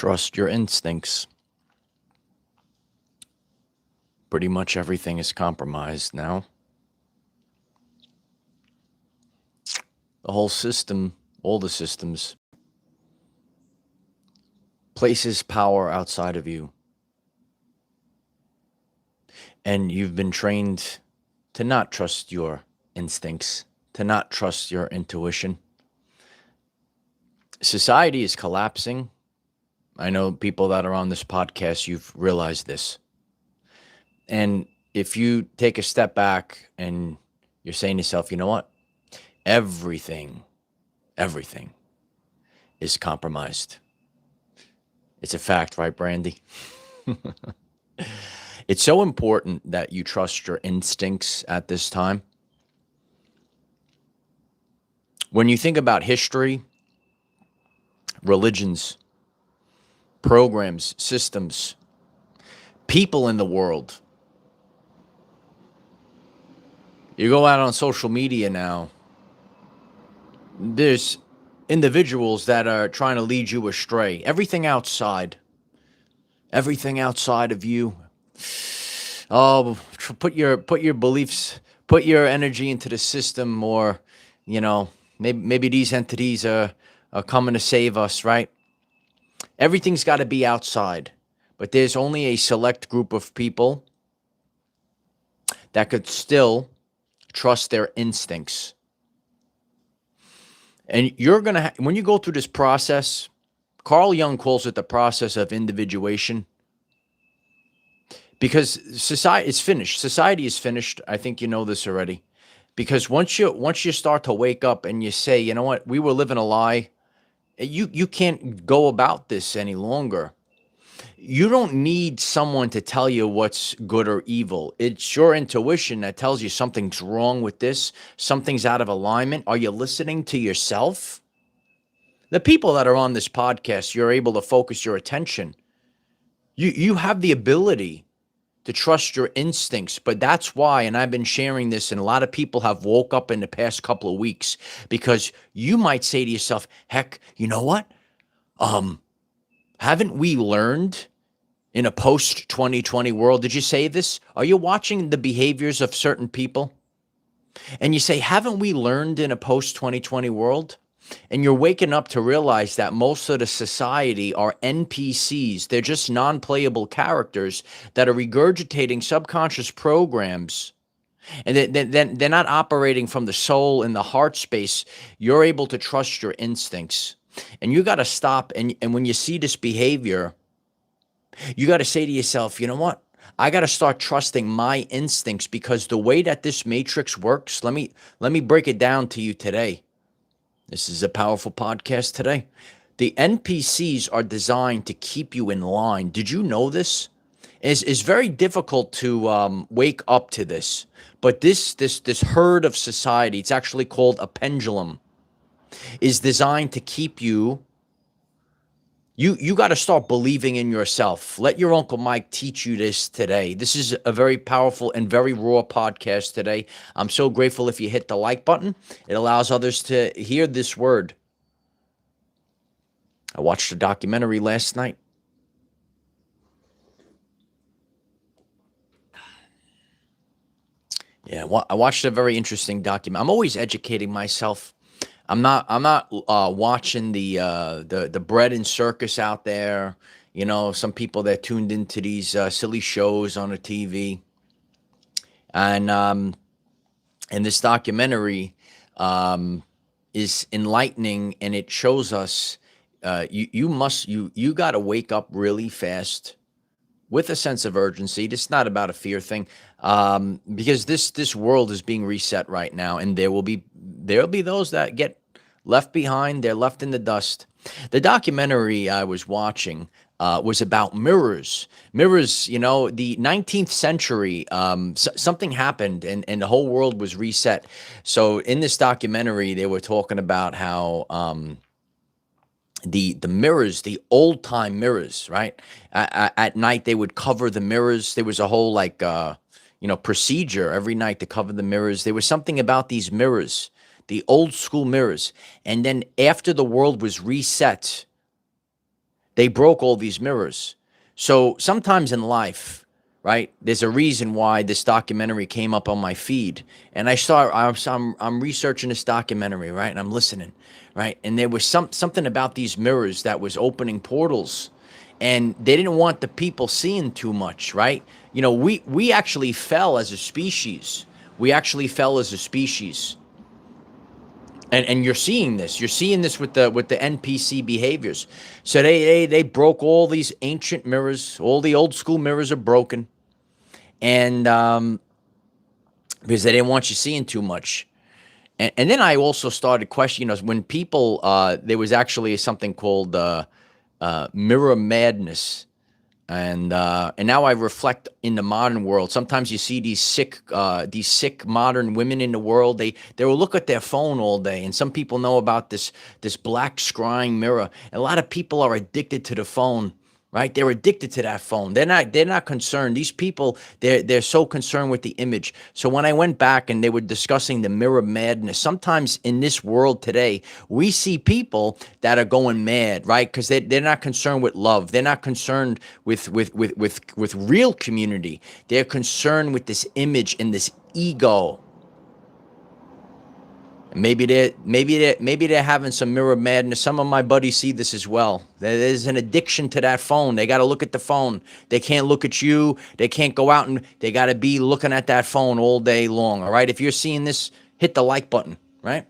trust your instincts. Pretty much everything is compromised now. The whole system, all the systems, places power outside of you. And you've been trained to not trust your instincts, to not trust your intuition. Society is collapsing. I know people that are on this podcast, you've realized this. And if you take a step back and you're saying to yourself, you know what? Everything is compromised. It's a fact, right, Brandy? It's so important that you trust your instincts at this time. When you think about history, religions, programs, systems, people in the world, you go out on social media now, there's individuals that are trying to lead you astray. Everything outside of you. Oh, put your beliefs, put your energy into the system, or maybe these entities are coming to save us, right? Everything's got to be outside, but there's only a select group of people that could still trust their instincts. And you're going to, when you go through this process, Carl Jung calls it the process of individuation, because society is finished. Society is finished. I think you know this already. Because once you start to wake up and you say, you know what, we were living a lie, you can't go about this any longer. You don't need someone to tell you what's good or evil. It's your intuition that tells you something's wrong with this, something's out of alignment. Are you listening to yourself? The people that are on this podcast, you're able to focus your attention. You have the ability to trust your instincts, but that's why, and I've been sharing this, and a lot of people have woke up in the past couple of weeks, because you might say to yourself, heck, you know what? Haven't we learned in a post-2020 world? Did you say this? Are you watching the behaviors of certain people? And you say, haven't we learned in a post-2020 world? And you're waking up to realize that most of the society are NPCs. They're just non-playable characters that are regurgitating subconscious programs. And they're not operating from the soul and the heart space. You're able to trust your instincts. And you got to stop. And when you see this behavior, you got to say to yourself, you know what? I got to start trusting my instincts, because the way that this matrix works, let me break it down to you today. This is a powerful podcast today. The NPCs are designed to keep you in line. Did you know this? It's very difficult to wake up to this. But this herd of society, it's actually called a pendulum, is designed to keep you. You got to start believing in yourself. Let your Uncle Mike teach you this today. This is a very powerful and very raw podcast today. I'm so grateful if you hit the like button. It allows others to hear this word. I watched a documentary last night. Yeah, I watched a very interesting document. I'm always educating myself. I'm not watching the bread and circus out there. You know, some people that tuned into these silly shows on the TV. And this documentary is enlightening, and it shows us you got to wake up really fast with a sense of urgency. It's not about a fear thing, because this world is being reset right now, and there'll be those that get left behind. They're left in the dust. The documentary I was watching was about mirrors. Mirrors, the 19th century, something happened, and the whole world was reset. So in this documentary, they were talking about how the mirrors, the old time mirrors, right? At night they would cover the mirrors. There was a whole procedure every night to cover the mirrors. There was something about these mirrors, the old school mirrors. And then after the world was reset, They broke all these mirrors. So sometimes in life, right, there's a reason why this documentary came up on my feed. And I'm researching this documentary, right? And I'm listening, right? And there was something about these mirrors that was opening portals. And they didn't want the people seeing too much, right? You know, we actually fell as a species. We actually fell as a species. And you're seeing this. You're seeing this with the NPC behaviors. So they broke all these ancient mirrors. All the old school mirrors are broken, and because they didn't want you seeing too much. And then I also started questioning, you know, when people there was actually something called mirror madness. And now I reflect in the modern world. Sometimes you see these sick modern women in the world. They will look at their phone all day. And some people know about this black scrying mirror. A lot of people are addicted to the phone, right? They're addicted to that phone. They're not concerned. These people, they're so concerned with the image. So when I went back and they were discussing the mirror madness, sometimes in this world today, we see people that are going mad, right? Because they're not concerned with love. They're not concerned with real community. They're concerned with this image and this ego. Maybe they're having some mirror madness. Some of my buddies see this as well. There's an addiction to that phone. They got to look at the phone. They can't look at you. They can't go out, and they got to be looking at that phone all day long. All right. If you're seeing this, hit the like button. Right.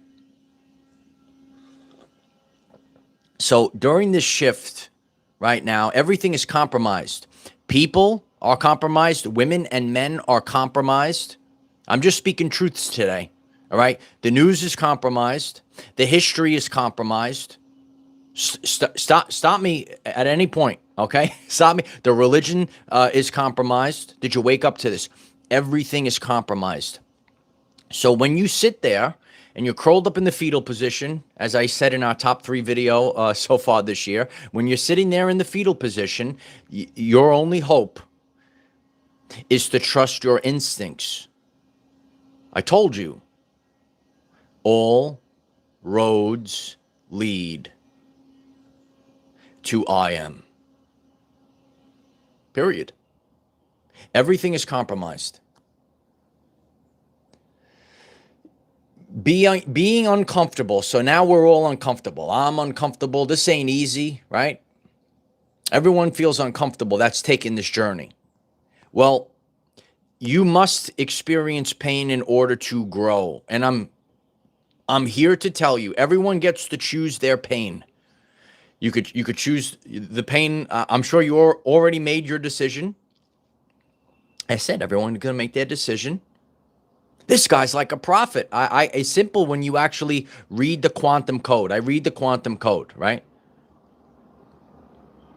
So during this shift right now, everything is compromised. People are compromised. Women and men are compromised. I'm just speaking truths today. All right. The news is compromised. The history is compromised. Stop me at any point. Okay. Stop me. The religion is compromised. Did you wake up to this? Everything is compromised. So when you sit there and you're curled up in the fetal position, as I said in our top 3 video so far this year, when you're sitting there in the fetal position, your only hope is to trust your instincts. I told you. All roads lead to I am. Period. Everything is compromised. Being uncomfortable. So now we're all uncomfortable. I'm uncomfortable. This ain't easy, right? Everyone feels uncomfortable. That's taking this journey. Well, you must experience pain in order to grow. And I'm here to tell you, everyone gets to choose their pain. You could choose the pain. I'm sure you already made your decision. I said everyone's going to make their decision. This guy's like a prophet. It's simple when you actually read the quantum code. I read the quantum code, right?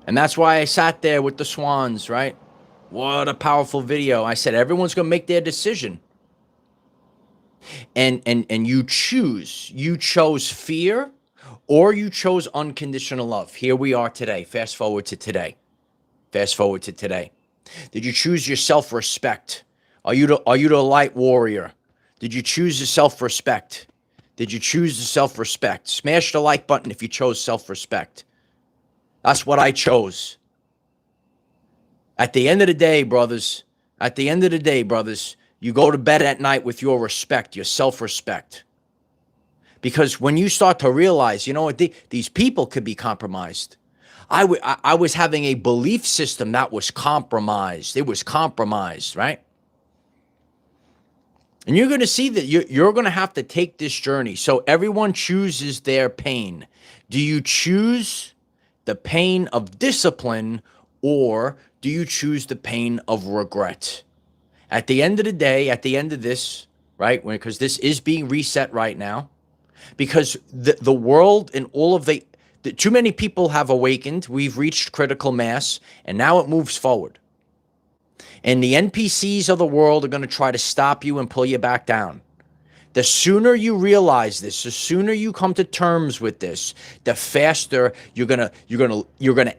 And that's why I sat there with the swans, right? What a powerful video. I said everyone's going to make their decision. And you chose fear, or you chose unconditional love. Here we are today. Fast forward to today. Did you choose your self-respect? Are you the light warrior? Did you choose the self-respect? Smash the like button if you chose self-respect. That's what I chose. At the end of the day, brothers, you go to bed at night with your respect, your self-respect. Because when you start to realize, you know what, these people could be compromised. I was having a belief system that was compromised. It was compromised, right? And you're going to see that you're going to have to take this journey. So everyone chooses their pain. Do you choose the pain of discipline, or do you choose the pain of regret? At the end of the day, at the end of this, right, because this is being reset right now, because the world and all of too many people have awakened. We've reached critical mass, and now it moves forward. And the NPCs of the world are going to try to stop you and pull you back down. The sooner you realize this, the sooner you come to terms with this, the faster you're gonna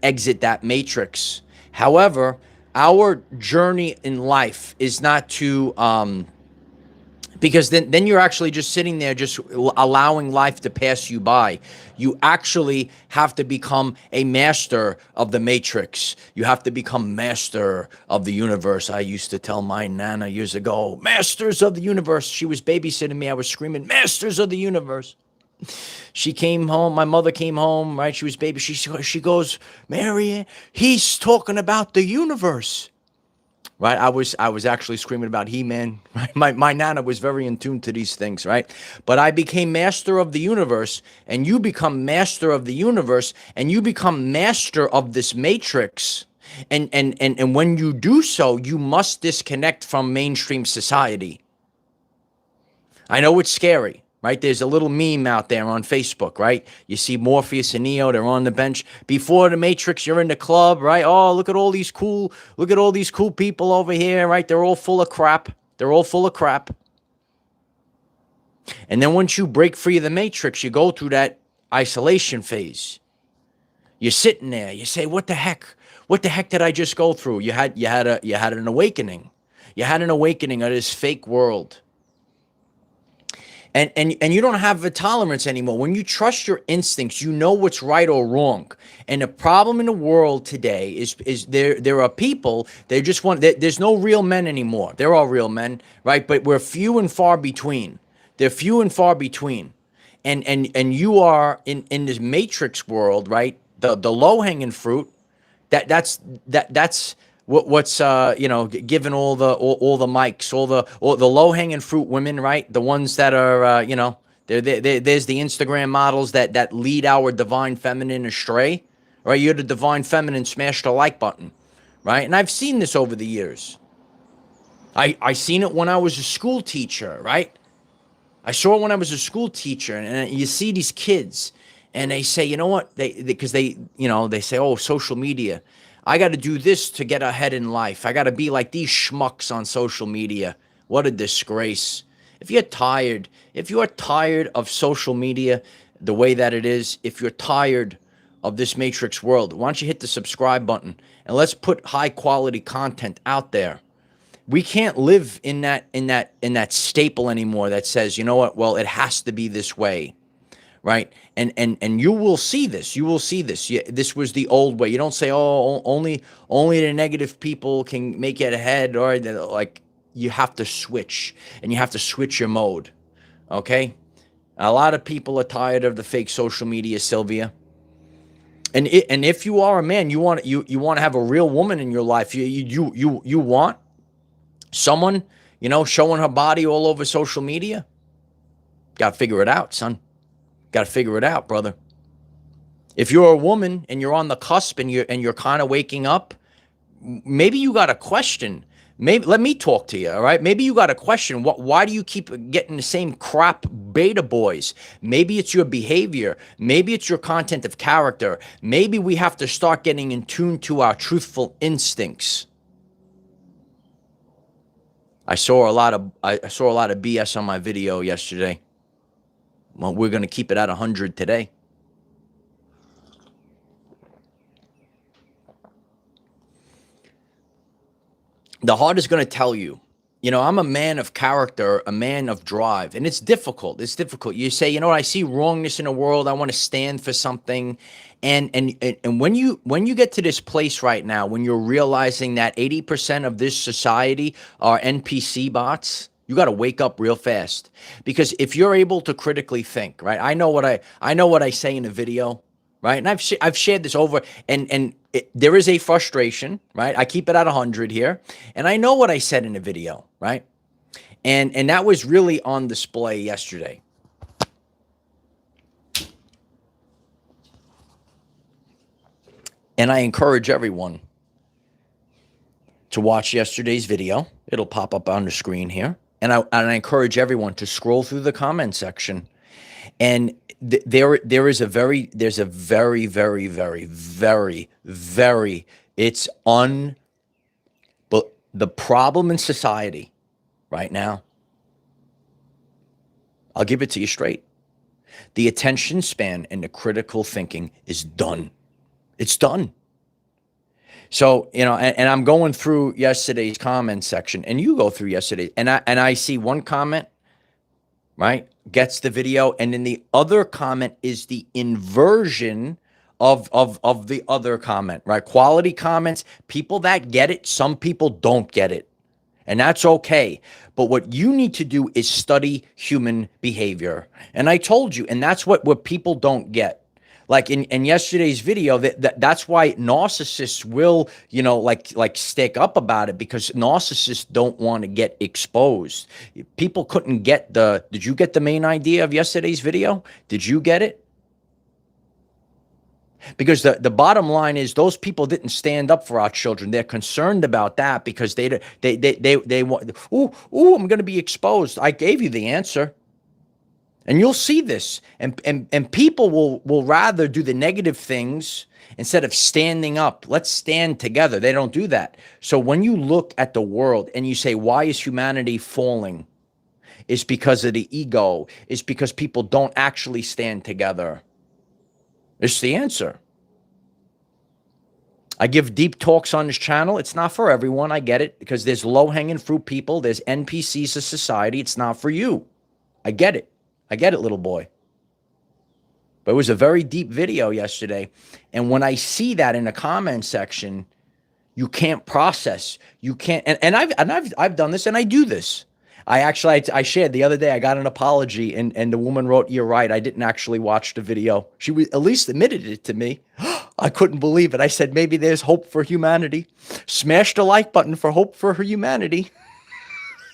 exit that matrix. However, our journey in life is not to because then you're actually just sitting there just allowing life to pass you by. You actually have to become a master of the matrix. You have to become master of the universe. I used to tell my nana years ago, masters of the universe. She was babysitting me. I was screaming, masters of the universe. She came home, my mother came home, right? She was baby. She goes, Marion, he's talking about the universe. Right, I was actually screaming about He-Man. Right? My nana was very in tune to these things, right? But I became master of the universe, and you become master of the universe, and you become master of this matrix. And when you do so, you must disconnect from mainstream society. I know it's scary, right? There's a little meme out there on Facebook, right? You see Morpheus and Neo, they're on the bench. Before the Matrix, you're in the club, right? Oh, look at all these cool people over here, right? They're all full of crap. They're all full of crap. And then once you break free of the Matrix, you go through that isolation phase. You're sitting there, you say, what the heck? What the heck did I just go through? You had an awakening. You had an awakening of this fake world. And you don't have a tolerance anymore. When you trust your instincts, you know what's right or wrong. And the problem in the world today is there are people, they just want, there's no real men anymore. They're all real men, right? But we're few and far between. They're few and far between. And you are in this matrix world, right? The low hanging fruit, that's what's given all the mics, all the low hanging fruit women, right? The ones that are there's the Instagram models that lead our divine feminine astray, right? You're the divine feminine, smash the like button, right? And I've seen this over the years. I seen it when I was a school teacher, right? I saw it when I was a school teacher, and you see these kids, and they say, you know what? Because they say, oh, social media. I got to do this to get ahead in life. I got to be like these schmucks on social media. What a disgrace. If you're tired of social media the way that it is, if you're tired of this matrix world, why don't you hit the subscribe button and let's put high quality content out there. We can't live in that staple anymore that says, you know what? Well, it has to be this way. Right. And you will see this. You will see this. This was the old way. You don't say, oh, only the negative people can make it ahead, or like you have to switch, and you have to switch your mode. OK, a lot of people are tired of the fake social media, Sylvia. And if you are a man, you want to have a real woman in your life. You want someone, showing her body all over social media. Got to figure it out, son. Got to figure it out, brother. If you're a woman and you're on the cusp and you're kind of waking up, maybe you got a question. Maybe let me talk to you, all right? Maybe you got a question. Why do you keep getting the same crap beta boys? Maybe it's your behavior. Maybe it's your content of character. Maybe we have to start getting in tune to our truthful instincts. I saw a lot of BS on my video yesterday. Well, we're going to keep it at 100 today. The heart is going to tell you, I'm a man of character, a man of drive, and it's difficult. It's difficult. You say, I see wrongness in the world. I want to stand for something. And when you get to this place right now, when you're realizing that 80% of this society are NPC bots, you got to wake up real fast, because if you're able to critically think, right? I know what I say in a video, right? And I've shared this over, and there is a frustration, right? I keep it at 100 here, and I know what I said in a video, right? And that was really on display yesterday. And I encourage everyone to watch yesterday's video. It'll pop up on the screen here. And I encourage everyone to scroll through the comment section. And there's a very, very, very, very, but the problem in society right now, I'll give it to you straight. The attention span and the critical thinking is done. It's done. So, and I'm going through yesterday's comment section, and you go through yesterday, and I see one comment right? Gets the video, and then the other comment is the inversion of the other comment, right? Quality comments, people that get it, some people don't get it. And that's okay. But what you need to do is study human behavior. And I told you, and that's what people don't get. Like in yesterday's video, that's why narcissists will, like stick up about it, because narcissists don't want to get exposed. People couldn't get did you get the main idea of yesterday's video? Did you get it? Because the bottom line is those people didn't stand up for our children. They're concerned about that because they want, I'm going to be exposed. I gave you the answer. And you'll see this. And people will rather do the negative things instead of standing up. Let's stand together. They don't do that. So when you look at the world and you say, why is humanity falling? It's because of the ego. It's because people don't actually stand together. It's the answer. I give deep talks on this channel. It's not for everyone. I get it, because there's low-hanging fruit people. There's NPCs of society. It's not for you. I get it. I get it, little boy. But it was a very deep video yesterday. And when I see that in the comment section, you can't process. You can't. And I've done this, and I do this. I shared the other day, I got an apology, and the woman wrote, "You're right. I didn't actually watch the video." She at least admitted it to me. I couldn't believe it. I said, maybe there's hope for humanity. Smash the like button for hope for humanity.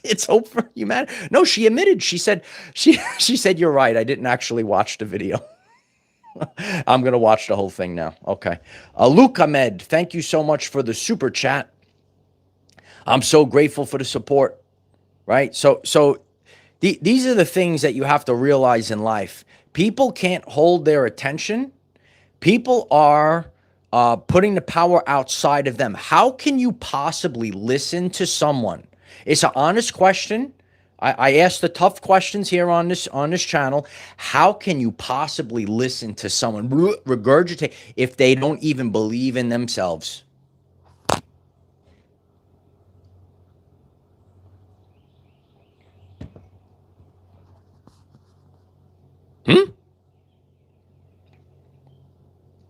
It's hope for humanity. No, she admitted. She said, she said, "You're right. I didn't actually watch the video." I'm going to watch the whole thing now. Okay. Luke Ahmed, thank you so much for the super chat. I'm so grateful for the support. Right? So these are the things that you have to realize in life. People can't hold their attention. People are putting the power outside of them. How can you possibly listen to someone? It's an honest question. I ask the tough questions here on this channel. How can you possibly listen to someone regurgitate if they don't even believe in themselves?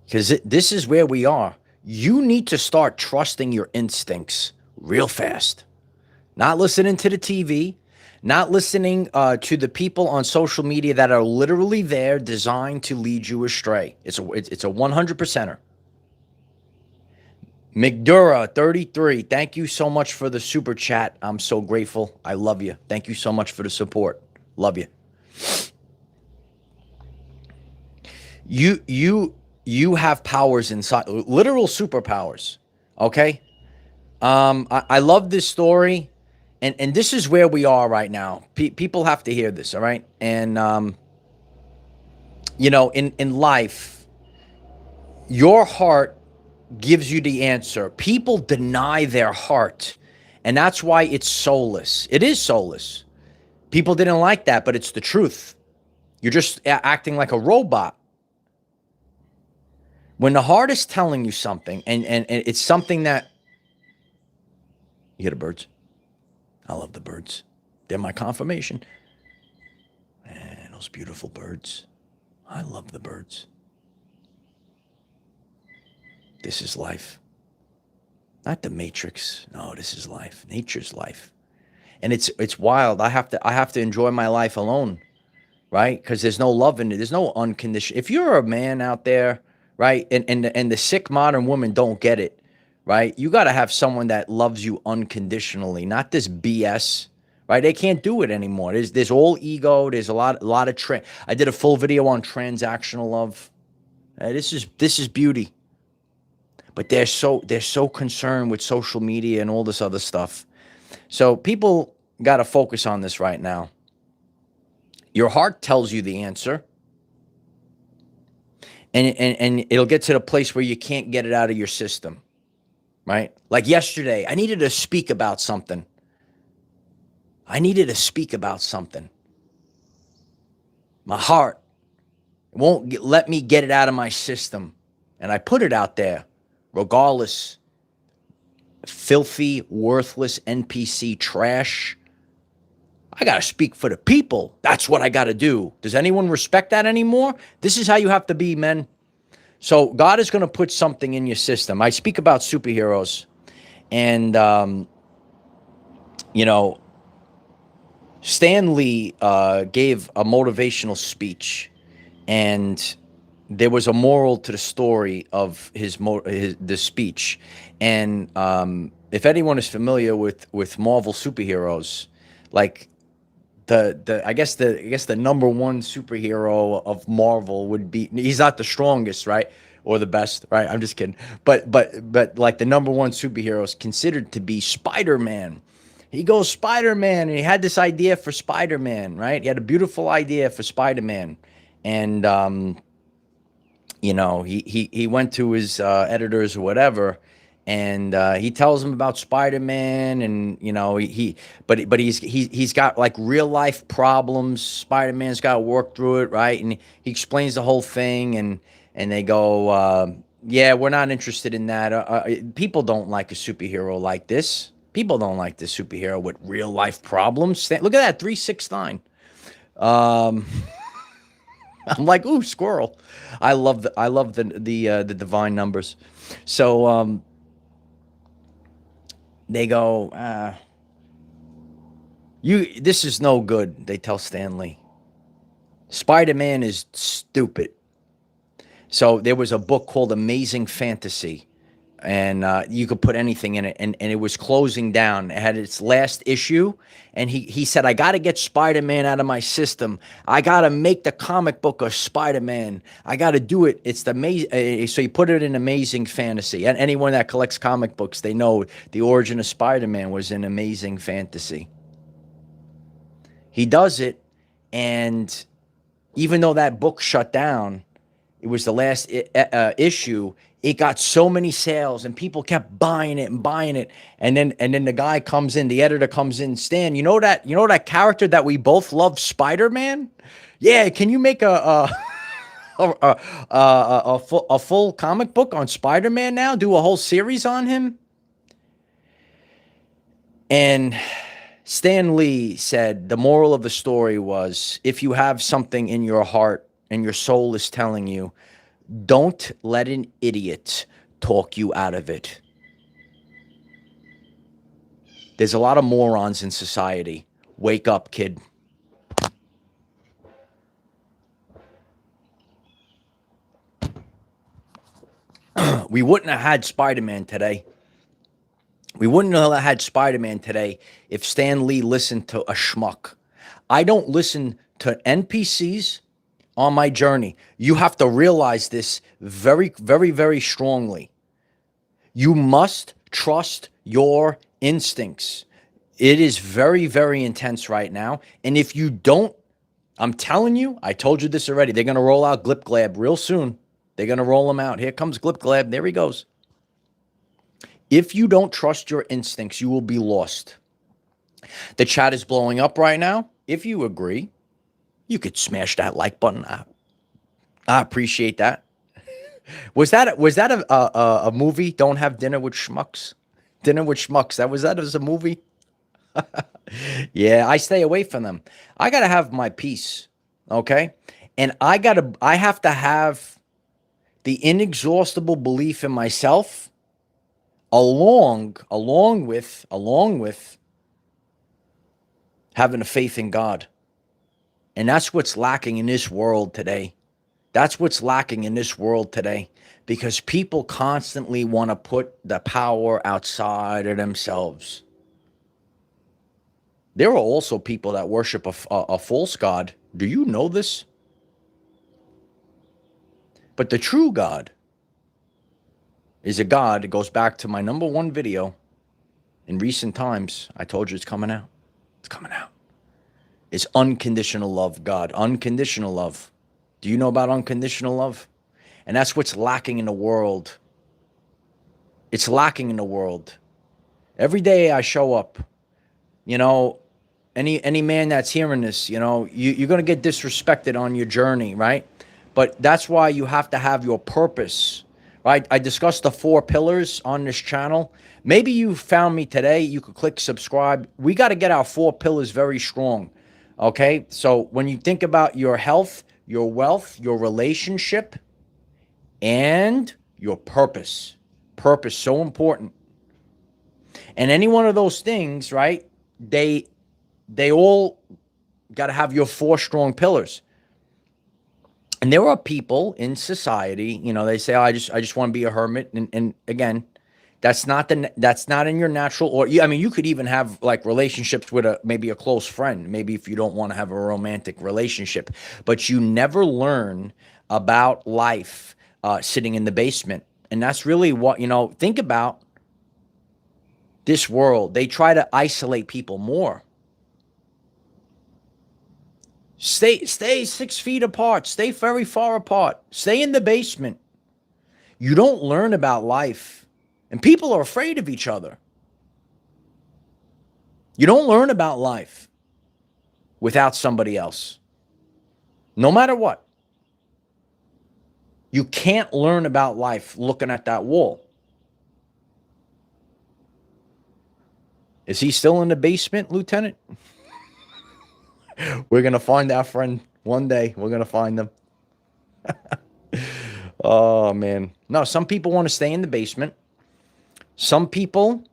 Because this is where we are. You need to start trusting your instincts real fast. Not listening to the TV, not listening to the people on social media that are literally there designed to lead you astray. It's a 100%er. McDura 33, thank you so much for the super chat. I'm so grateful. I love you. Thank you so much for the support. Love you. You have powers inside, literal superpowers. Okay. I love this story, and this is where we are right now. People have to hear this. All right. And, in life, your heart gives you the answer. People deny their heart, and that's why it's soulless. It is soulless. People didn't like that, but it's the truth. You're just acting like a robot. When the heart is telling you something, and it's something that, you hear the birds? I love the birds. They're my confirmation. Man, those beautiful birds. I love the birds. This is life. Not the Matrix. No, this is life. Nature's life. And it's wild. I have to enjoy my life alone, right? Because there's no love in it. There's no unconditional. If you're a man out there, right, and the sick modern woman don't get it, right? You got to have someone that loves you unconditionally, not this BS, right? They can't do it anymore. There's all ego. There's a lot of I did a full video on transactional love. This is beauty. But they're so concerned with social media and all this other stuff. So people got to focus on this right now. Your heart tells you the answer. And it'll get to the place where you can't get it out of your system, right? Like yesterday, I needed to speak about something. My heart won't let me get it out of my system. And I put it out there, regardless. Filthy, worthless NPC trash. I got to speak for the people. That's what I got to do. Does anyone respect that anymore? This is how you have to be, men. So God is going to put something in your system. I speak about superheroes, and you know, Stan Lee gave a motivational speech, and there was a moral to the story of the speech. And if anyone is familiar with Marvel superheroes, like I guess the number one superhero of Marvel would be, he's not the strongest, right? Or the best, right? I'm just kidding. But like the number one superhero is considered to be Spider-Man. He goes Spider-Man, and he had this idea for Spider-Man, right? He had a beautiful idea for Spider-Man. And he went to his editors or whatever, and he tells them about Spider-Man, and he's got like real life problems. Spider-Man's got to work through it, right? And he explains the whole thing, and they go, yeah, we're not interested in that. People don't like a superhero like this. People don't like this superhero with real life problems. Look at that 369. I'm like, ooh, squirrel. I love the divine numbers. So they go, this is no good, they tell Stan Lee. Spider-Man is stupid. So there was a book called Amazing Fantasy, and you could put anything in it, and it was closing down. It had its last issue, and he said, I got to get Spider-Man out of my system. I got to make the comic book of Spider-Man. I got to do it. It's the amazing. So he put it in Amazing Fantasy. And anyone that collects comic books, they know the origin of Spider-Man was in Amazing Fantasy. He does it, and even though that book shut down, it was the last issue. It got so many sales, and people kept buying it and buying it. And then the guy comes in, the editor comes in, Stan, you know that character that we both love, Spider-Man? Yeah, can you make a full comic book on Spider-Man now? Do a whole series on him? And Stan Lee said the moral of the story was, if you have something in your heart and your soul is telling you, don't let an idiot talk you out of it. There's a lot of morons in society. Wake up, kid. We wouldn't have had Spider-Man today. We wouldn't have had Spider-Man today if Stan Lee listened to a schmuck. I don't listen to NPCs on my journey. You have to realize this very, very, very strongly. You must trust your instincts. It is very, very intense right now. And if you don't, I'm telling you, I told you this already. They're going to roll out Glip Glab real soon. They're going to roll them out. Here comes Glip Glab. There he goes. If you don't trust your instincts, you will be lost. The chat is blowing up right now. If you agree, you could smash that like button. I appreciate that. Was that a movie? Don't have dinner with schmucks. Dinner with schmucks. That was a movie. Yeah, I stay away from them. I gotta have my peace, okay? And I have to have the inexhaustible belief in myself, along with having a faith in God. And that's what's lacking in this world today. That's what's lacking in this world today, because people constantly want to put the power outside of themselves. There are also people that worship a false god. Do you know this? But the true God is a God. It goes back to my number one video in recent times. I told you it's coming out. It's coming out. It's unconditional love, God. Unconditional love. Do you know about unconditional love? And that's what's lacking in the world. It's lacking in the world. Every day I show up, any man that's hearing this, you're going to get disrespected on your journey, right? But that's why you have to have your purpose, right? I discussed the 4 pillars on this channel. Maybe you found me today. You could click subscribe. We got to get our 4 pillars very strong. Okay. So when you think about your health, your wealth, your relationship, and your purpose, so important. And any one of those things, right? They all got to have your 4 strong pillars. And there are people in society, they say, oh, I just want to be a hermit. And again, that's not in your natural, or you could even have like relationships with maybe a close friend, maybe if you don't want to have a romantic relationship, but you never learn about life sitting in the basement. And that's really what, think about this world. They try to isolate people more. Stay 6 feet apart. Stay very far apart. Stay in the basement. You don't learn about life. And people are afraid of each other. You don't learn about life without somebody else. No matter what. You can't learn about life looking at that wall. Is he still in the basement, Lieutenant? We're going to find our friend one day. We're going to find them. Oh, man. No, some people want to stay in the basement. Some people,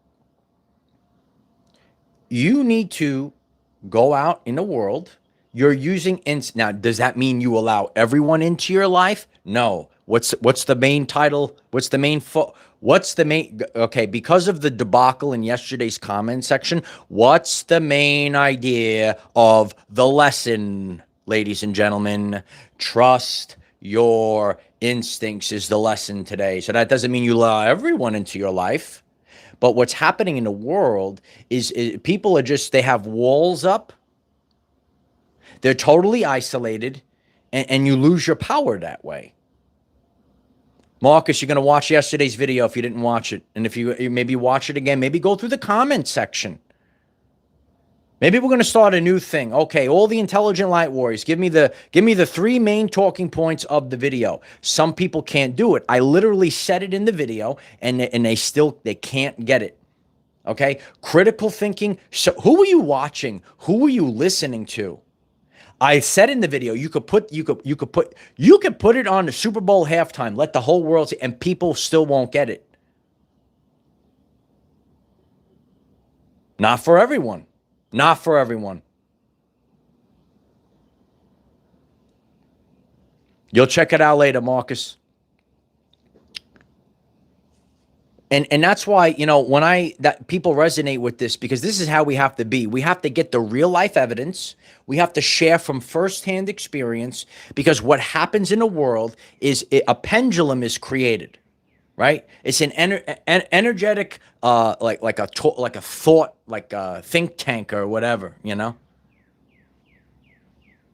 you need to go out in the world. You're using now, does that mean you allow everyone into your life? No. What's the main title? Okay, because of the debacle in yesterday's comment section, what's the main idea of the lesson, ladies and gentlemen? Trust your instincts is the lesson today. So that doesn't mean you allow everyone into your life. But what's happening in the world is people are they have walls up. They're totally isolated, and you lose your power that way. Marcus, you're going to watch yesterday's video if you didn't watch it. And if you maybe watch it again, maybe go through the comment section. Maybe we're going to start a new thing. Okay, all the intelligent light warriors, give me the 3 main talking points of the video. Some people can't do it. I literally said it in the video, and they can't get it. Okay? Critical thinking. So who are you watching? Who are you listening to? I said in the video, you could put it on the Super Bowl halftime, let the whole world see, and people still won't get it. Not for everyone. Not for everyone. You'll check it out later, Marcus. And that's why, that people resonate with this, because this is how we have to be. We have to get the real life evidence. We have to share from firsthand experience, because what happens in the world is a pendulum is created, right? It's an energetic, like a thought, like a think tank or whatever,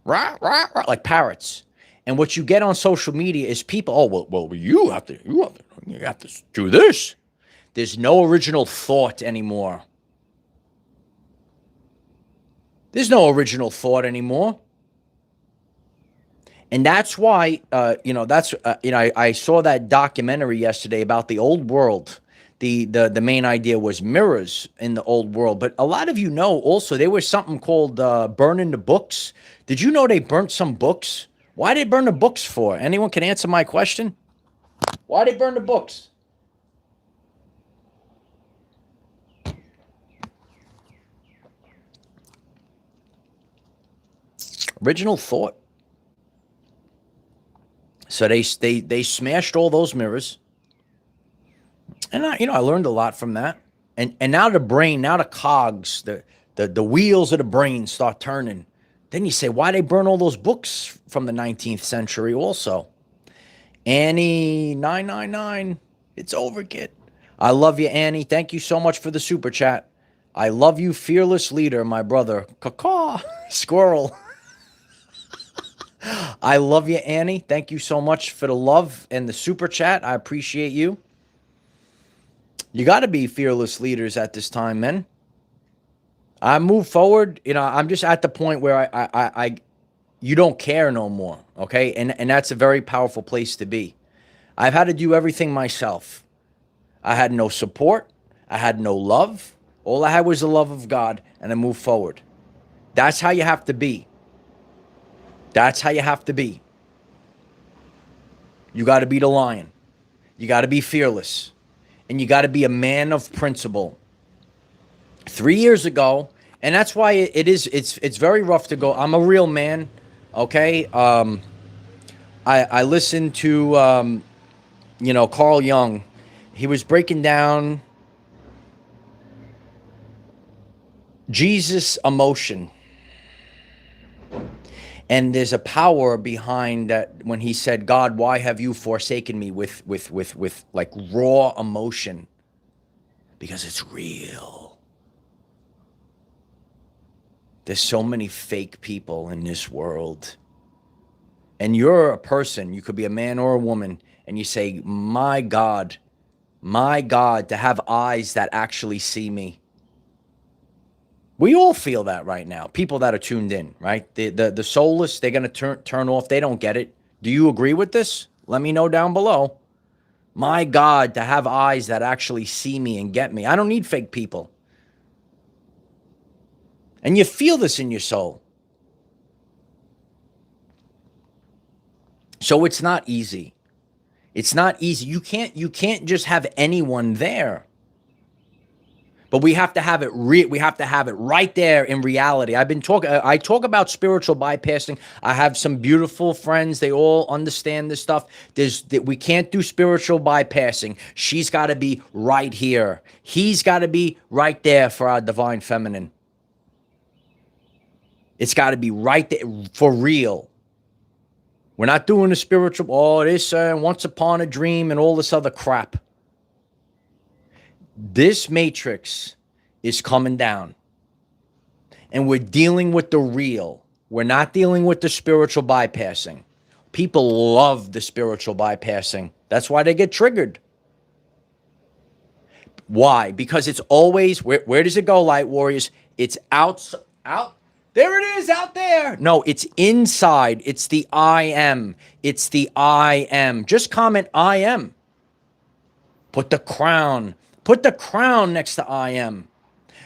like parrots. And what you get on social media is people, well, you have to do this. There's no original thought anymore. There's no original thought anymore. And that's why, I saw that documentary yesterday about the old world. The main idea was mirrors in the old world. But a lot of also, there was something called burning the books. Did you know they burnt some books? Why did they burn the books for? Anyone can answer my question? Why did they burn the books? Original thought. So they smashed all those mirrors, and I learned a lot from that. And now the brain, now the cogs, the wheels of the brain start turning. Then you say, why they burn all those books from the 19th century? Also, Annie 999, it's over, kid. I love you, Annie. Thank you so much for the super chat. I love you, fearless leader, my brother. Caw-caw, squirrel. I love you, Annie. Thank you so much for the love and the super chat. I appreciate you. You got to be fearless leaders at this time, man. I move forward. I'm just at the point where you don't care no more. Okay. And that's a very powerful place to be. I've had to do everything myself. I had no support. I had no love. All I had was the love of God, and I moved forward. That's how you have to be. That's how you have to be. You got to be the lion. You got to be fearless. And you got to be a man of principle. 3 years ago, and that's why it's very rough to go. I'm a real man, okay? I listened to Carl Jung. He was breaking down Jesus' emotion. And there's a power behind that when he said, God, why have you forsaken me, with like raw emotion? Because it's real. There's so many fake people in this world. And you're a person, you could be a man or a woman, and you say, my God, to have eyes that actually see me. We all feel that right now. People that are tuned in, right? The soulless, they're going to turn off. They don't get it. Do you agree with this? Let me know down below. My God, to have eyes that actually see me and get me. I don't need fake people. And you feel this in your soul. So it's not easy. It's not easy. You can't just have anyone there. But we have to have it we have to have it right there in reality. I talk about spiritual bypassing. I have some beautiful friends. They all understand this stuff. We can't do spiritual bypassing. She's got to be right here. He's got to be right there for our divine feminine. It's got to be right there for real. We're not doing the spiritual, this once upon a dream and all this other crap. This matrix is coming down. And we're dealing with the real. We're not dealing with the spiritual bypassing. People love the spiritual bypassing. That's why they get triggered. Why? Because it's always, where does it go, light warriors? It's out. There it is, out there. No, it's inside. It's the I am. It's the I am. Just comment I am. Put the crown next to I am.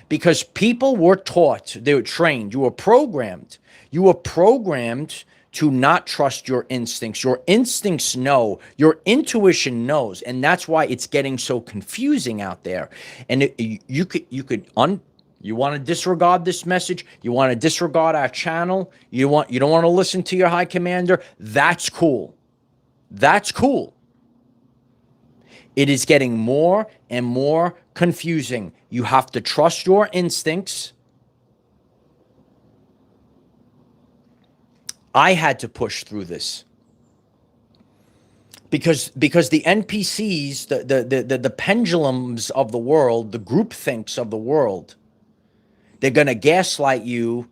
Because people were taught, they were trained, you were programmed. You were programmed to not trust your instincts. Your instincts know, your intuition knows, and that's why it's getting so confusing out there. And you want to disregard this message, you want to disregard our channel, you don't want to listen to your high commander, that's cool. That's cool. It is getting more and more confusing. You have to trust your instincts. I had to push through this. Because the NPCs, the pendulums of the world, the groupthinks of the world, they're going to gaslight you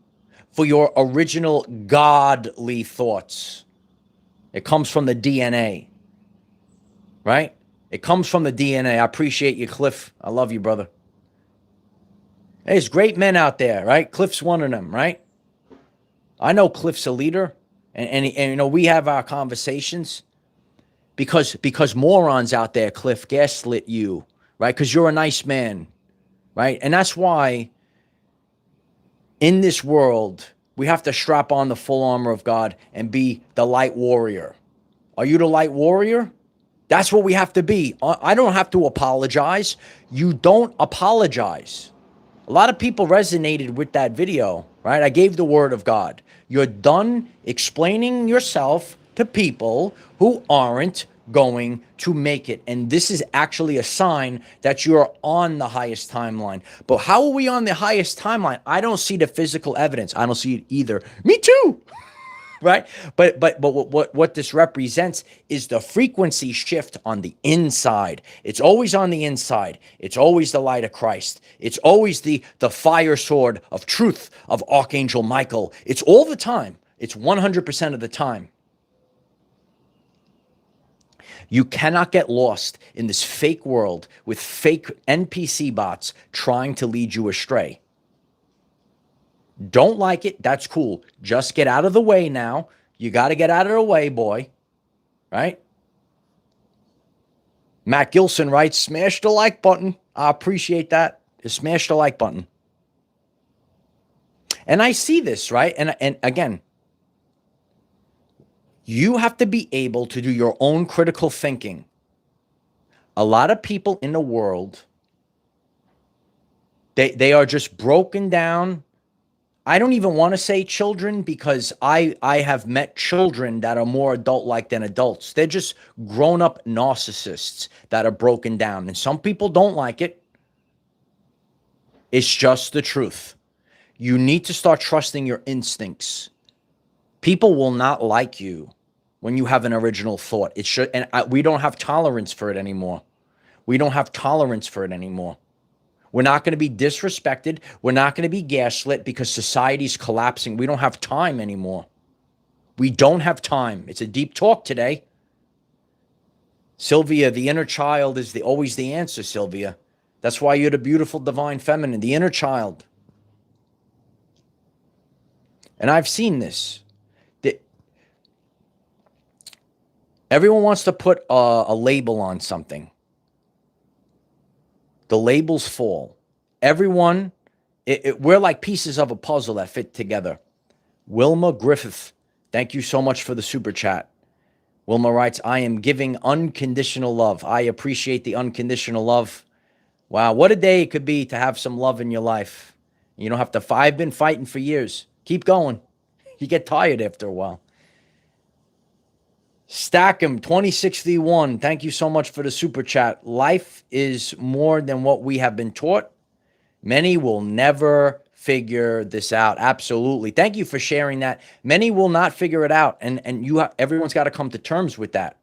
for your original godly thoughts. It comes from the DNA, right? It comes from the DNA. I appreciate you, Cliff. I love you, brother. There's great men out there, right? Cliff's one of them, right? I know Cliff's a leader, and we have our conversations because morons out there, Cliff, gaslit you, right? Because you're a nice man, right? And that's why in this world, we have to strap on the full armor of God and be the light warrior. Are you the light warrior? That's what we have to be. I don't have to apologize. You don't apologize. A lot of people resonated with that video, right? I gave the word of God. You're done explaining yourself to people who aren't going to make it. And this is actually a sign that you're on the highest timeline. But how are we on the highest timeline? I don't see the physical evidence. I don't see it either. Me too. Right? But what this represents is the frequency shift on the inside. It's always on the inside. It's always the light of Christ. It's always the fire sword of truth of Archangel Michael. It's all the time. It's 100% of the time. You cannot get lost in this fake world with fake NPC bots trying to lead you astray. Don't like it, that's cool. Just get out of the way now. You got to get out of the way, boy. Right? Matt Gilson writes, smash the like button. I appreciate that. Smash the like button. And I see this, right? And again, you have to be able to do your own critical thinking. A lot of people in the world, they are just broken down. I don't even want to say children because I have met children that are more adult-like than adults. They're just grown-up narcissists that are broken down. And some people don't like it. It's just the truth. You need to start trusting your instincts. People will not like you when you have an original thought. It should, and we don't have tolerance for it anymore. We don't have tolerance for it anymore. We're not going to be disrespected. We're not going to be gaslit because society's collapsing. We don't have time anymore. We don't have time. It's a deep talk today. Sylvia, the inner child is always the answer, Sylvia. That's why you're the beautiful divine feminine, the inner child. And I've seen this. Everyone wants to put a label on something. The labels fall. Everyone, we're like pieces of a puzzle that fit together. Wilma Griffith, thank you so much for the super chat. Wilma writes, I am giving unconditional love. I appreciate the unconditional love. Wow, what a day it could be to have some love in your life. You don't have to fight. I've been fighting for years. Keep going. You get tired after a while. Stackham 2061, thank you so much for the super chat. Life is more than what we have been taught. Many will never figure this out. Absolutely. Thank you for sharing that. Many will not figure it out. And everyone's got to come to terms with that.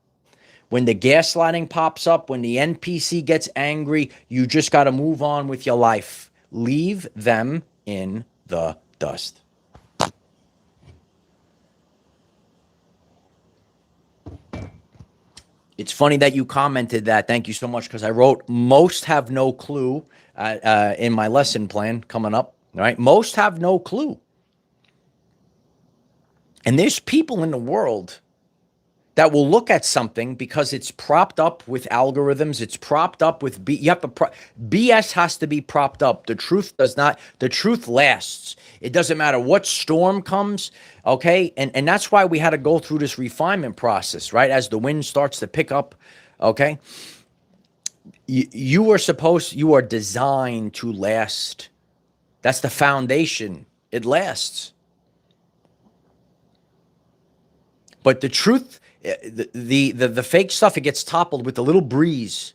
When the gaslighting pops up, when the NPC gets angry, you just got to move on with your life. Leave them in the dust. It's funny that you commented that. Thank you so much, because I wrote most have no clue in my lesson plan coming up. Right? Most have no clue. And there's people in the world that will look at something because it's propped up with algorithms. It's propped up with BS has to be propped up. The truth does not. The truth lasts. It doesn't matter what storm comes. Okay. And that's why we had to go through this refinement process, right? As the wind starts to pick up. Okay. You are designed to last. That's the foundation. It lasts. But the truth, the fake stuff, it gets toppled with a little breeze.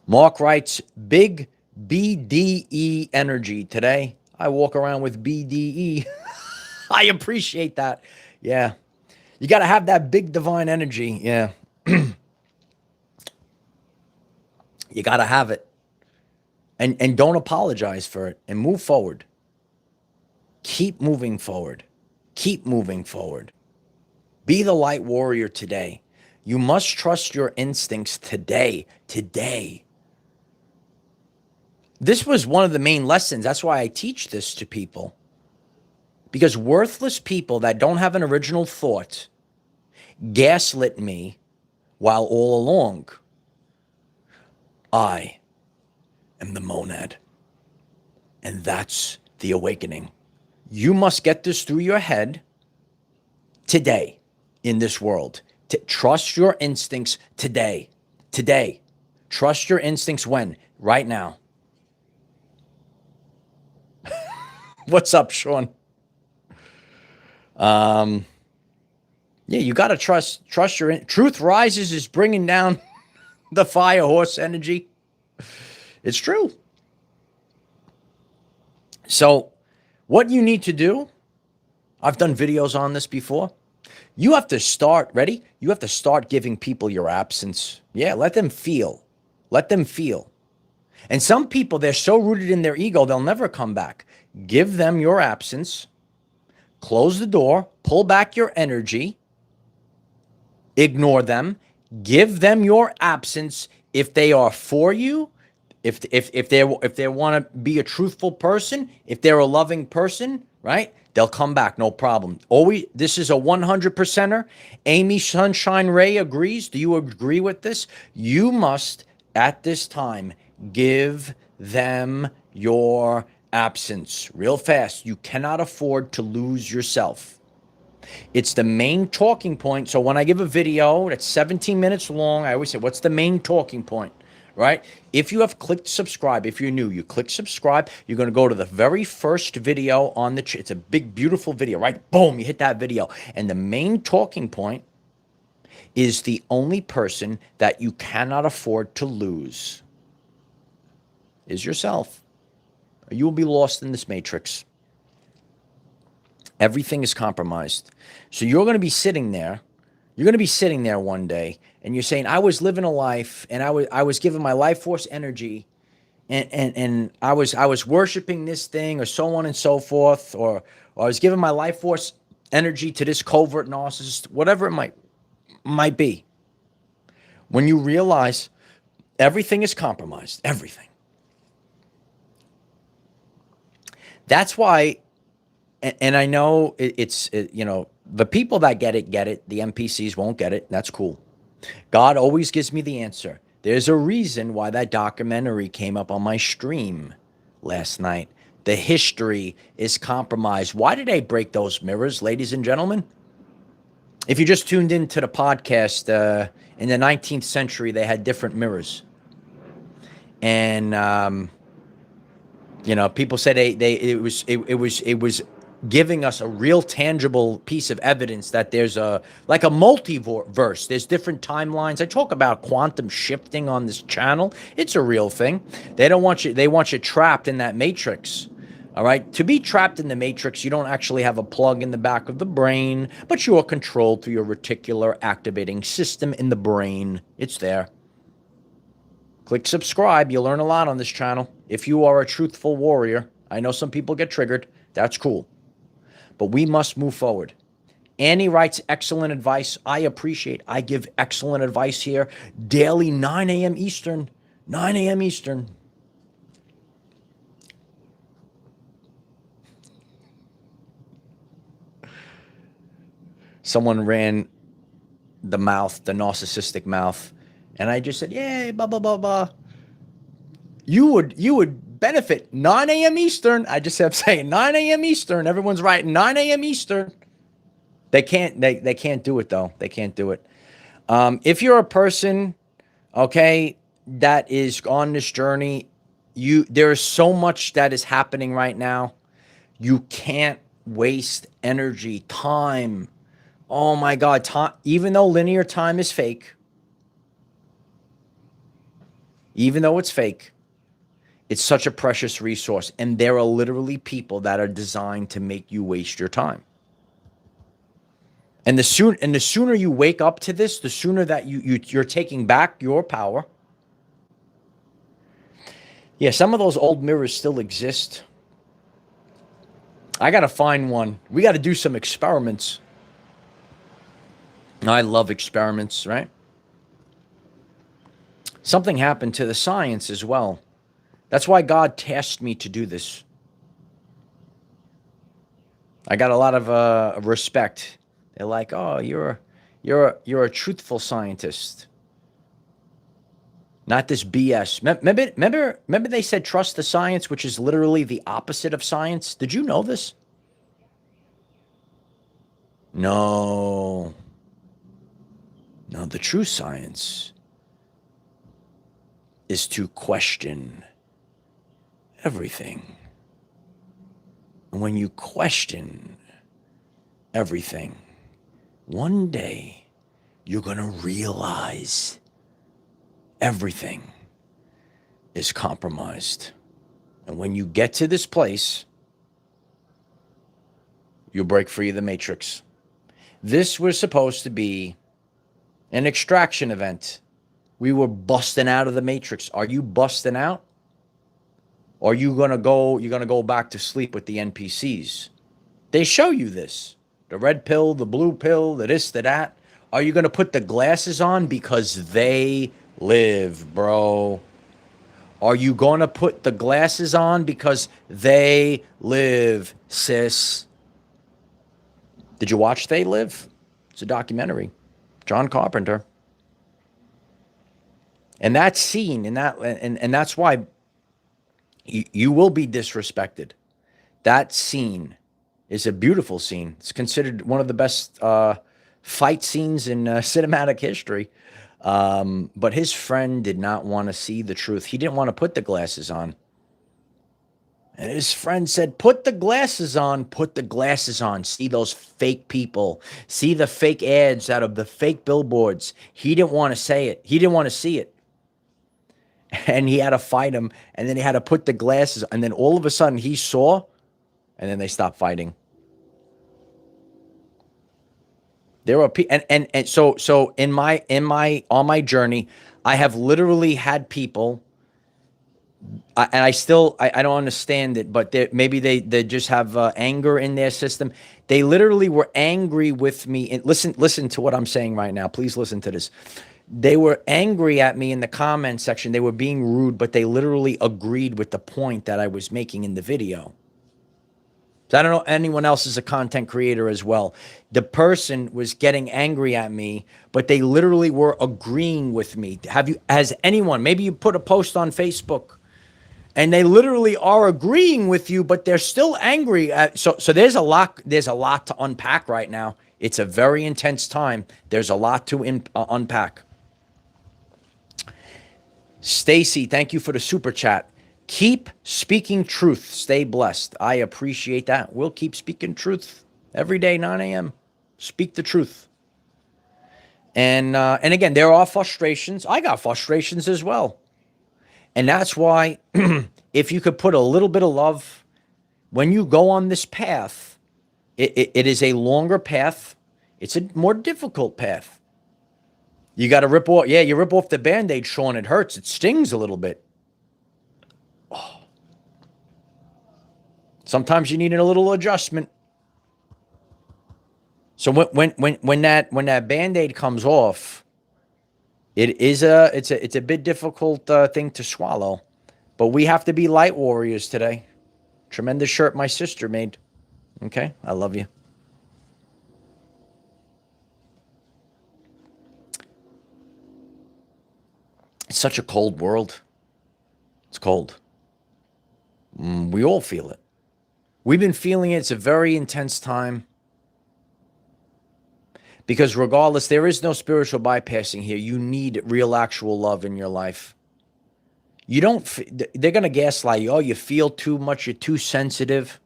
Mark writes, big BDE energy today. I walk around with BDE. I appreciate that. Yeah. You got to have that big divine energy. Yeah. You got to have it. And don't apologize for it, and move forward. Keep moving forward. Keep moving forward. Be the light warrior today. You must trust your instincts today. Today. This was one of the main lessons. That's why I teach this to people. Because worthless people that don't have an original thought gaslit me while all along I am the monad. And that's the awakening. You must get this through your head today in this world. Trust your instincts today. Today. Trust your instincts when? Right now. What's up, Sean? Yeah, you got to trust your truth rises is bringing down the fire horse energy. It's true. So what you need to do, I've done videos on this before. You have to start, ready? You have to start giving people your absence. Yeah, let them feel. Let them feel. And some people, they're so rooted in their ego, they'll never come back. Give them your absence. Close the door. Pull back your energy. Ignore them. Give them your absence if they are for you. If they want to be a truthful person, if they're a loving person, right? They'll come back, no problem. Always, this is a 100%er. Amy Sunshine Ray agrees. Do you agree with this? You must, at this time, give them your absence real fast. You cannot afford to lose yourself. It's the main talking point. So when I give a video that's 17 minutes long, I always say, what's the main talking point, right? If you have clicked subscribe, if you're new, you click subscribe, you're going to go to the very first video on the it's a big, beautiful video, right? Boom, you hit that video. And the main talking point is the only person that you cannot afford to lose is yourself. You will be lost in this matrix. Everything is compromised. So you're going to be sitting there. You're going to be sitting there one day, and you're saying, "I was living a life, and I was giving my life force energy, and I was worshiping this thing, or so on and so forth, or I was giving my life force energy to this covert narcissist, whatever it might be." When you realize everything is compromised, everything. That's why. And I know it's the people that get it. The NPCs won't get it. That's cool. God always gives me the answer. There's a reason why that documentary came up on my stream last night. The history is compromised. Why did they break those mirrors, ladies and gentlemen? If you just tuned into the podcast, in the 19th century, they had different mirrors. And, people said it was giving us a real tangible piece of evidence that there's like a multiverse. There's different timelines. I talk about quantum shifting on this channel. It's a real thing. They want you trapped in that matrix. All right. To be trapped in the matrix, you don't actually have a plug in the back of the brain, but you are controlled through your reticular activating system in the brain. It's there. Click subscribe. You'll learn a lot on this channel. If you are a truthful warrior, I know some people get triggered. That's cool. But we must move forward. Annie writes excellent advice. I appreciate. I give excellent advice here. Daily, 9 a.m. Eastern. 9 a.m. Eastern. Someone ran the mouth, the narcissistic mouth. And I just said, yay, blah, blah, blah, blah. You would benefit 9 a.m. Eastern. I just kept saying 9 a.m. Eastern. Everyone's writing 9 a.m. Eastern. They can't do it though. They can't do it. If you're a person, okay, that is on this journey, there is so much that is happening right now. You can't waste energy, time. Oh my God, time, even though linear time is fake, even though it's fake, it's such a precious resource. And there are literally people that are designed to make you waste your time. And the sooner you wake up to this, the sooner that you're taking back your power. Yeah, some of those old mirrors still exist. I got to find one. We got to do some experiments. I love experiments, right? Something happened to the science as well. That's why God tasked me to do this. I got a lot of respect. They're like, "Oh, you're a truthful scientist, not this BS." Remember they said trust the science, which is literally the opposite of science. Did you know this? No, the true science is to question everything. And when you question everything, one day you're going to realize everything is compromised. And when you get to this place, you'll break free of the matrix. This was supposed to be an extraction event. We were busting out of the matrix. Are you busting out? Or you're going to go back to sleep with the NPCs? They show you this. The red pill, the blue pill, the this, the that. Are you going to put the glasses on because they live, bro? Are you going to put the glasses on because they live, sis? Did you watch They Live? It's a documentary. John Carpenter. And that scene, and that's why you will be disrespected. That scene is a beautiful scene. It's considered one of the best fight scenes in cinematic history. But his friend did not want to see the truth. He didn't want to put the glasses on. And his friend said, put the glasses on, put the glasses on. See those fake people. See the fake ads out of the fake billboards. He didn't want to say it. He didn't want to see it. And he had to fight him. And then he had to put the glasses. And then all of a sudden he saw, and then they stopped fighting. There are people, and so on my journey, I have literally had people, and I don't understand it, but maybe they just have anger in their system. They literally were angry with me. And listen to what I'm saying right now. Please listen to this. They were angry at me in the comment section. They were being rude, but they literally agreed with the point that I was making in the video. So I don't know anyone else is a content creator as well. The person was getting angry at me, but they literally were agreeing with me. Has anyone, maybe you put a post on Facebook and they literally are agreeing with you, but they're still angry so there's a lot to unpack right now. It's a very intense time. There's a lot to unpack. Stacy, thank you for the super chat. Keep speaking truth. Stay blessed. I appreciate that. We'll keep speaking truth every day, 9 a.m. Speak the truth. And again, there are frustrations. I got frustrations as well. And that's why if you could put a little bit of love, when you go on this path, it is a longer path. It's a more difficult path. You got to rip off. Yeah, you rip off the Band-Aid, Sean. It hurts. It stings a little bit. Oh. Sometimes you need a little adjustment. So when that Band-Aid comes off, it's a bit difficult thing to swallow. But we have to be light warriors today. Tremendous shirt my sister made. Okay, I love you. It's such a cold world. It's cold. We all feel it. We've been feeling it. It's a very intense time. Because regardless, there is no spiritual bypassing here. You need real, actual love in your life. You don't, they're going to gaslight you. Oh, you feel too much. You're too sensitive.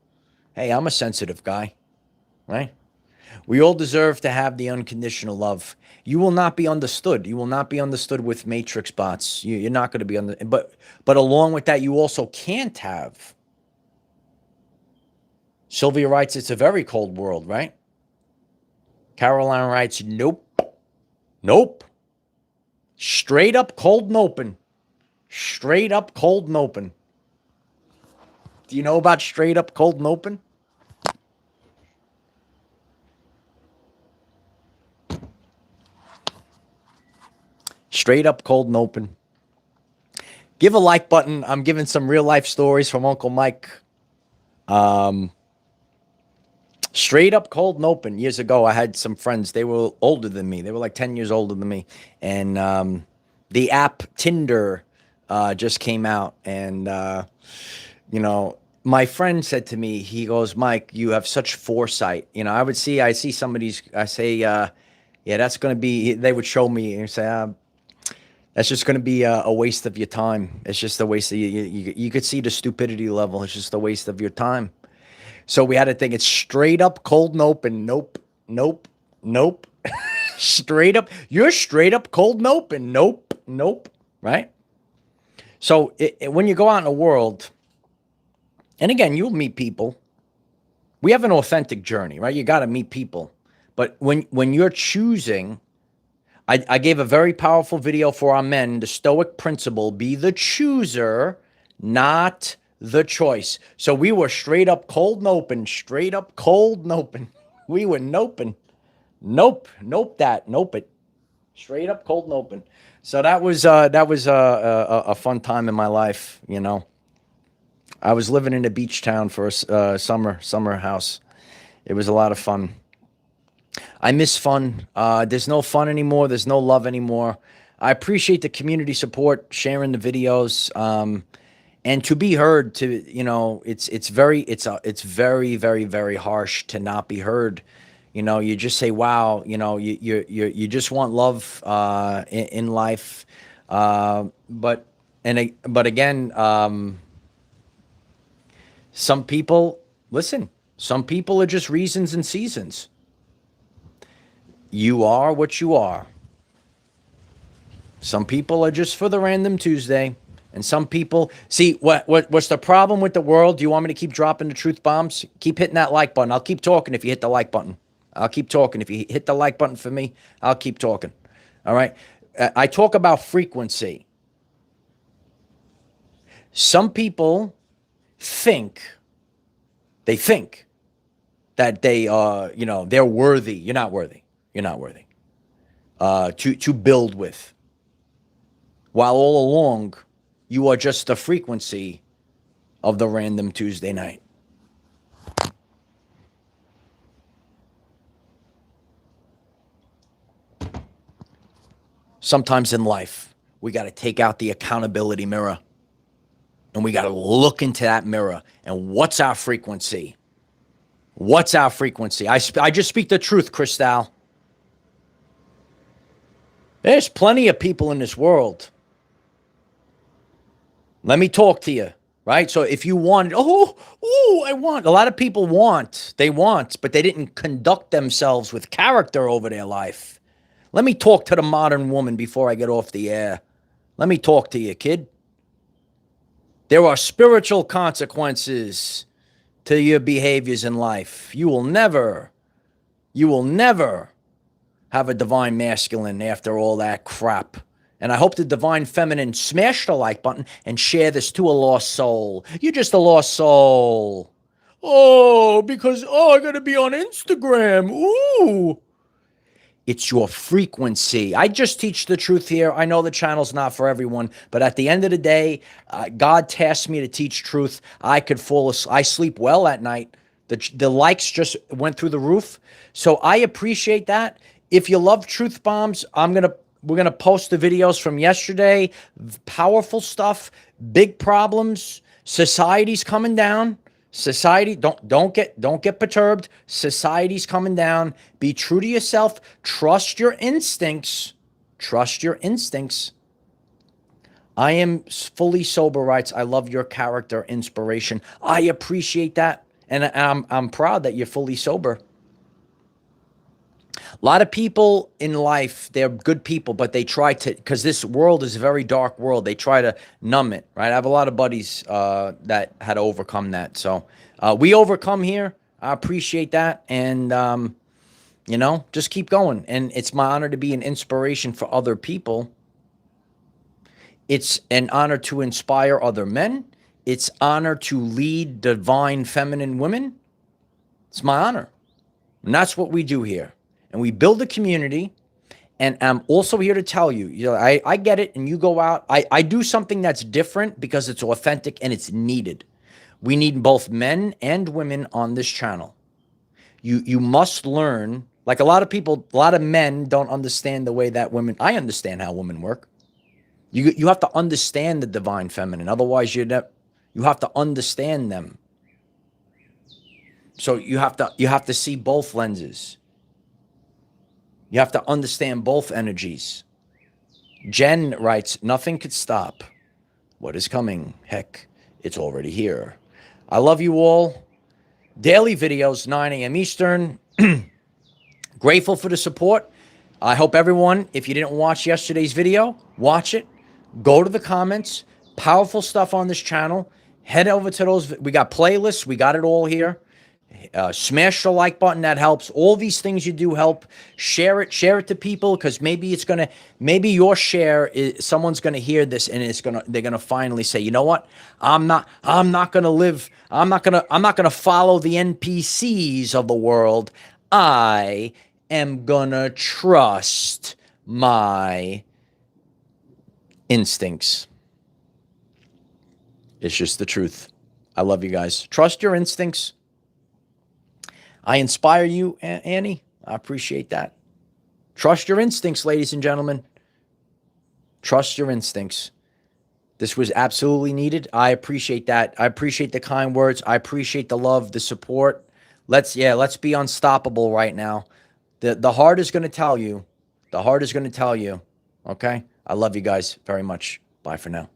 Hey, I'm a sensitive guy, right? We all deserve to have the unconditional love. You will not be understood. You will not be understood with matrix bots. You're not going to be but along with that, you also can't have. Sylvia writes, it's a very cold world, right? Caroline writes, nope. Nope. Straight up cold and open. Straight up cold and open. Do you know about straight up cold and open? Straight up cold and open. Give a like button. I'm giving some real life stories from Uncle Mike. Straight up cold and open. Years ago, I had some friends. They were older than me. They were like 10 years older than me. And the app Tinder just came out. And, my friend said to me, he goes, Mike, you have such foresight. I see somebody's, I say, yeah, that's going to be, they would show me and say, that's just going to be a waste of your time. It's just a waste of you could see the stupidity level. It's just a waste of your time. So we had to think it's straight up cold and open. Nope, nope, nope. Straight up. You're straight up cold and open. Nope, nope. Right? So when you go out in the world, and again, you'll meet people. We have an authentic journey, right? You got to meet people. But when you're choosing, I gave a very powerful video for our men, the Stoic principle, be the chooser, not the choice. So we were straight up cold and open, straight up cold and open. We were noping. Nope that, nope it. Straight up cold and open. So that was a fun time in my life. I was living in a beach town for a summer house. It was a lot of fun. I miss fun. There's no fun anymore. There's no love anymore. I appreciate the community support, sharing the videos, and to be heard. It's very, very, very harsh to not be heard. You just say, "Wow," you just want love in life, but again, some people listen. Some people are just reasons and seasons. You are what you are. Some people are just for the random Tuesday, and some people see what's the problem with the world? Do you want me to keep dropping the truth bombs? Keep hitting that like button. I'll keep talking if you hit the like button. I'll keep talking if you hit the like button for me. I'll keep talking. All right. I talk about frequency. Some people think that they they're worthy. You're not worthy. You're not worthy to build with. While all along, you are just the frequency of the random Tuesday night. Sometimes in life, we got to take out the accountability mirror and we got to look into that mirror. And what's our frequency? What's our frequency? I just speak the truth, Cristal. There's plenty of people in this world. Let me talk to you, right? So if you want, I want. A lot of people want, but they didn't conduct themselves with character over their life. Let me talk to the modern woman before I get off the air. Let me talk to you, kid. There are spiritual consequences to your behaviors in life. You will never have a divine masculine after all that crap. And I hope the divine feminine smash the like button and share this to a lost soul. You're just a lost soul. Because I got to be on Instagram. Ooh. It's your frequency. I just teach the truth here. I know the channel's not for everyone, but at the end of the day, God tasked me to teach truth. I sleep well at night. The likes just went through the roof. So I appreciate that. If you love truth bombs, we're going to post the videos from yesterday. Powerful stuff, big problems. Society's coming down. Society, don't get perturbed. Society's coming down. Be true to yourself. Trust your instincts. Trust your instincts. I am fully sober, writes, I love your character inspiration. I appreciate that. And I'm proud that you're fully sober. A lot of people in life, they're good people, but they try to, because this world is a very dark world, they try to numb it, right? I have a lot of buddies that had to overcome that. So we overcome here. I appreciate that. And, just keep going. And it's my honor to be an inspiration for other people. It's an honor to inspire other men. It's honor to lead divine feminine women. It's my honor. And that's what we do here. And we build a community. And I'm also here to tell you, I get it. And you go out. I do something that's different because it's authentic and it's needed. We need both men and women on this channel. You must learn, like a lot of men don't understand the way that women, I understand how women work. You have to understand the divine feminine. Otherwise, you have to understand them. So you have to see both lenses. You have to understand both energies. Jen writes, nothing could stop what is coming. Heck, it's already here. I love you all. Daily videos, 9 a.m. Eastern. Grateful for the support. I hope everyone, if you didn't watch yesterday's video, watch it. Go to the comments. Powerful stuff on this channel. Head over to those. We got playlists. We got it all here. Smash the like button. That helps. All these things you do help. Share it to people, because maybe your share is, someone's gonna hear this and they're gonna finally say, you know what? I'm not gonna follow the NPCs of the world. I am gonna trust my instincts. It's just the truth. I love you guys. Trust your instincts. I inspire you, Annie. I appreciate that. Trust your instincts, ladies and gentlemen. Trust your instincts. This was absolutely needed. I appreciate that. I appreciate the kind words. I appreciate the love, the support. Let's be unstoppable right now. The heart is going to tell you. The heart is going to tell you. Okay? I love you guys very much. Bye for now.